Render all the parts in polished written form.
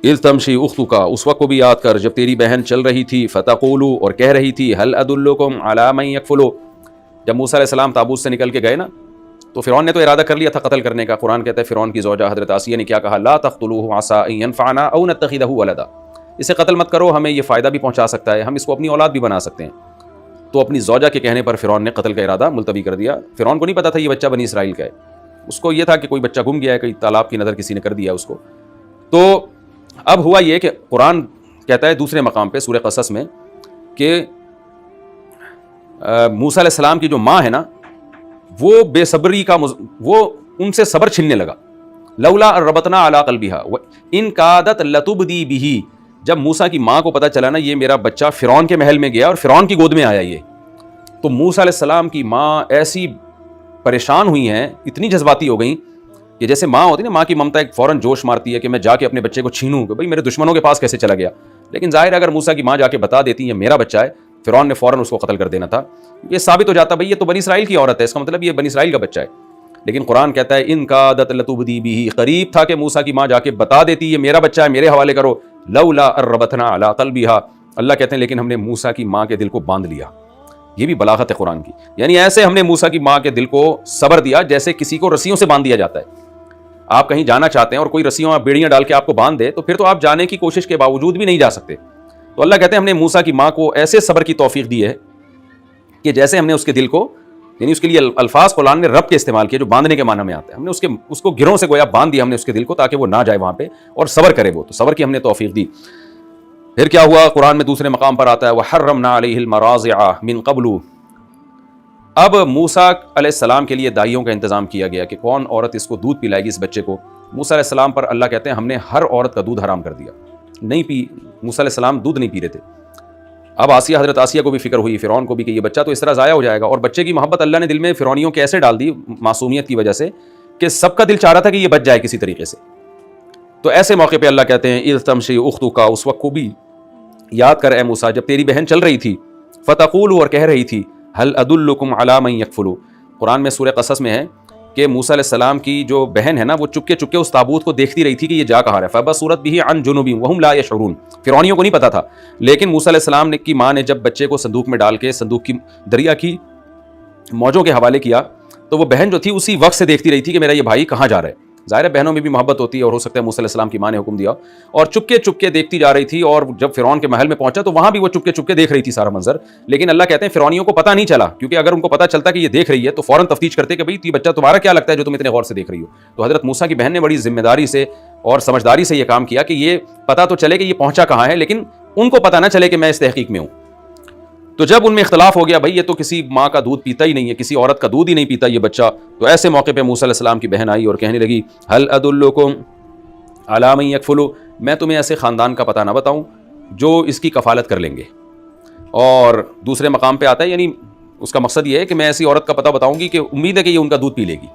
اذ تمشی اختک، اس وقت کو بھی یاد کر جب تیری بہن چل رہی تھی، فتقول، اور کہہ رہی تھی، هل ادلکم علی من یکفل، جب موسیٰ علیہ السلام تابوت سے نکل کے گئے نا تو فرعون نے تو ارادہ کر لیا تھا قتل کرنے کا. قرآن کہتا ہے فرعون کی زوجہ حضرت آسیہ نے کیا کہا، لا تقتلوہ عسى ان ينفعنا او نتخذہ ولدا، اسے قتل مت کرو، ہمیں یہ فائدہ بھی پہنچا سکتا ہے، ہم اس کو اپنی اولاد بھی بنا سکتے ہیں. تو اپنی زوجہ کے کہنے پر فرعون نے قتل کا ارادہ ملتوی کر دیا. فرعون کو نہیں پتا تھا یہ بچہ بنی اسرائیل کا ہے، اس کو یہ تھا کہ کوئی بچہ گم گیا ہے، کوئی تالاب کی نظر کسی نے کر دیا اس کو. تو اب ہوا یہ کہ قرآن کہتا ہے دوسرے مقام پہ سورہ قصص میں کہ موسیٰ علیہ السلام کی جو ماں ہے نا وہ بے صبری کا وہ ان سے صبر چھننے لگا. لولا ربطنا علی قلبها وان کادت لتبدی به، جب موسیٰ کی ماں کو پتہ چلا نا یہ میرا بچہ فرعون کے محل میں گیا اور فرعون کی گود میں آیا یہ، تو موسیٰ علیہ السلام کی ماں ایسی پریشان ہوئی ہیں، اتنی جذباتی ہو گئیں کہ جیسے ماں ہوتی ہے نا، ماں کی ممتا ایک فوراً جوش مارتی ہے کہ میں جا کے اپنے بچے کو چھینوں کہ بھائی میرے دشمنوں کے پاس کیسے چلا گیا. لیکن ظاہر ہے اگر موسیٰ کی ماں جا کے بتا دیتی یہ میرا بچہ ہے، فرعون نے فوراً اس کو قتل کر دینا تھا. یہ ثابت ہو جاتا بھائی یہ تو بنی اسرائیل کی عورت ہے، اس کا مطلب یہ بنی اسرائیل کا بچہ ہے. لیکن قرآن کہتا ہے ان کادت لتبدی به، قریب تھا کہ موسیٰ کی ماں جا کے بتا دیتی یہ میرا بچہ ہے، میرے حوالے کرو. لولا ربطنا علی قلبها، اللہ کہتے ہیں لیکن ہم نے موسیٰ کی ماں کے دل کو باندھ لیا. یہ بھی بلاغت ہے قرآن کی، یعنی ایسے ہم نے موسیٰ کی ماں کے دل کو صبر دیا جیسے کسی کو رسیوں سے باندھ دیا جاتا ہے. آپ کہیں جانا چاہتے ہیں اور کوئی رسیوں آپ بیڑیاں ڈال کے آپ کو باندھ دے تو پھر تو آپ جانے کی کوشش کے باوجود بھی نہیں جا سکتے. تو اللہ کہتے ہیں ہم نے موسیٰ کی ماں کو ایسے صبر کی توفیق دی ہے کہ جیسے ہم نے اس کے دل کو، یعنی اس کے لیے الفاظ قرآن نے رب کے استعمال کیے جو باندھنے کے معنی میں آتا ہے. ہم نے اس کو گروں سے گویا باندھ دیا ہم نے اس کے دل کو تاکہ وہ نہ جائے وہاں پہ اور صبر کرے وہ. تو صبر کی ہم نے توفیق دی. پھر کیا ہوا قرآن میں دوسرے مقام پر آتا ہے وحرمنا علیہ المراضع من قبل، اب موسیٰ علیہ السلام کے لیے دائیوں کا انتظام کیا گیا کہ کون عورت اس کو دودھ پلائے گی اس بچے کو. موسیٰ علیہ السلام پر اللہ کہتے ہیں ہم نے ہر عورت کا دودھ حرام کر دیا، نہیں پی. موسیٰ علیہ السلام دودھ نہیں پی رہے تھے. اب آسیہ، حضرت آسیہ کو بھی فکر ہوئی فرعون کو بھی کہ یہ بچہ تو اس طرح ضائع ہو جائے گا، اور بچے کی محبت اللہ نے دل میں فرعونیوں کے ایسے ڈال دی معصومیت کی وجہ سے کہ سب کا دل چاہ رہا تھا کہ یہ بچ جائے کسی طریقے سے. تو ایسے موقع پہ اللہ کہتے ہیں اذ تمشی اختک، اس وقت کو بھی یاد کر اے موسیٰ جب تیری بہن چل رہی تھی، فتقول، اور کہہ رہی تھی، هل ادلکم علی من یکفل. قرآن میں سورہ قصص میں ہے کہ موسیٰ علیہ السلام کی جو بہن ہے نا وہ چپکے چپکے اس تابوت کو دیکھتی رہی تھی کہ یہ جا کہاں رہا ہے. فبصرت به عن جنوب وهم لا يشعرون، فرعونیوں کو نہیں پتا تھا. لیکن موسیٰ علیہ السلام کی ماں نے جب بچے کو صندوق میں ڈال کے صندوق کی دریا کی موجوں کے حوالے کیا تو وہ بہن جو تھی اسی وقت سے دیکھتی رہی تھی کہ میرا یہ بھائی کہاں جا رہا ہے. ظاہر ہے بہنوں میں بھی محبت ہوتی ہے اور ہو سکتا ہے موسیٰ علیہ السلام کی ماں نے حکم دیا اور چپکے چپکے دیکھتی جا رہی تھی. اور جب فرعون کے محل میں پہنچا تو وہاں بھی وہ چپکے چپکے دیکھ رہی تھی سارا منظر. لیکن اللہ کہتے ہیں فرعونیوں کو پتہ نہیں چلا، کیونکہ اگر ان کو پتہ چلتا کہ یہ دیکھ رہی ہے تو فوراً تفتیش کرتے کہ بھئی یہ بچہ تمہارا کیا لگتا ہے جو تم اتنے غور سے دیکھ رہی ہو. تو حضرت موسیٰ کی بہن نے بڑی ذمہ داری سے اور سمجھداری سے یہ کام کیا کہ یہ پتہ تو چلے کہ یہ پہنچا کہاں ہے لیکن ان کو پتہ نہ چلے کہ میں اس تحقیق میں ہوں. تو جب ان میں اختلاف ہو گیا بھائی یہ تو کسی ماں کا دودھ پیتا ہی نہیں ہے، کسی عورت کا دودھ ہی نہیں پیتا یہ بچہ، تو ایسے موقع پہ موسیٰ علیہ السلام کی بہن آئی اور کہنے لگی هل ادلکم علی من یکفل، میں تمہیں ایسے خاندان کا پتہ نہ بتاؤں جو اس کی کفالت کر لیں گے. اور دوسرے مقام پہ آتا ہے یعنی اس کا مقصد یہ ہے کہ میں ایسی عورت کا پتہ بتاؤں گی کہ امید ہے کہ یہ ان کا دودھ پی لے گی.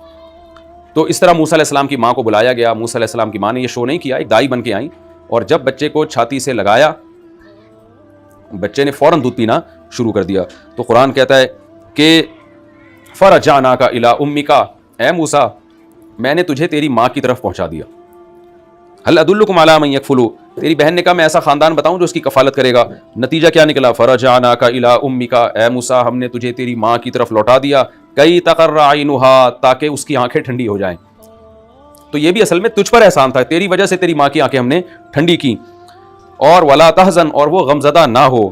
تو اس طرح موسیٰ علیہ السلام کی ماں کو بلایا گیا. موسیٰ علیہ السلام کی ماں نے یہ شو نہیں کیا، ایک دائی بن کے آئیں اور جب بچے کو چھاتی سے لگایا بچے نے فوراً دودھ پینا شروع کر دیا. تو قرآن کہتا ہے کہ فرجعناک الی امک، اے موسیٰ میں نے تجھے تیری ماں کی طرف پہنچا دیا. هل ادلکم علی من یکفل، تیری بہن نے کہا میں ایسا خاندان بتاؤں جو اس کی کفالت کرے گا. نتیجہ کیا نکلا؟ فرجعناک الی امک، اے موسیٰ ہم نے تجھے تیری ماں کی طرف لوٹا دیا. کئی تقر عینھا، تاکہ اس کی آنکھیں ٹھنڈی ہو جائیں. تو یہ بھی اصل میں تجھ پر احسان تھا، تیری وجہ سے تیری ماں کی آنکھیں ہم نے ٹھنڈی کی. اور ولا تحزن، اور وہ غمزدہ نہ ہو.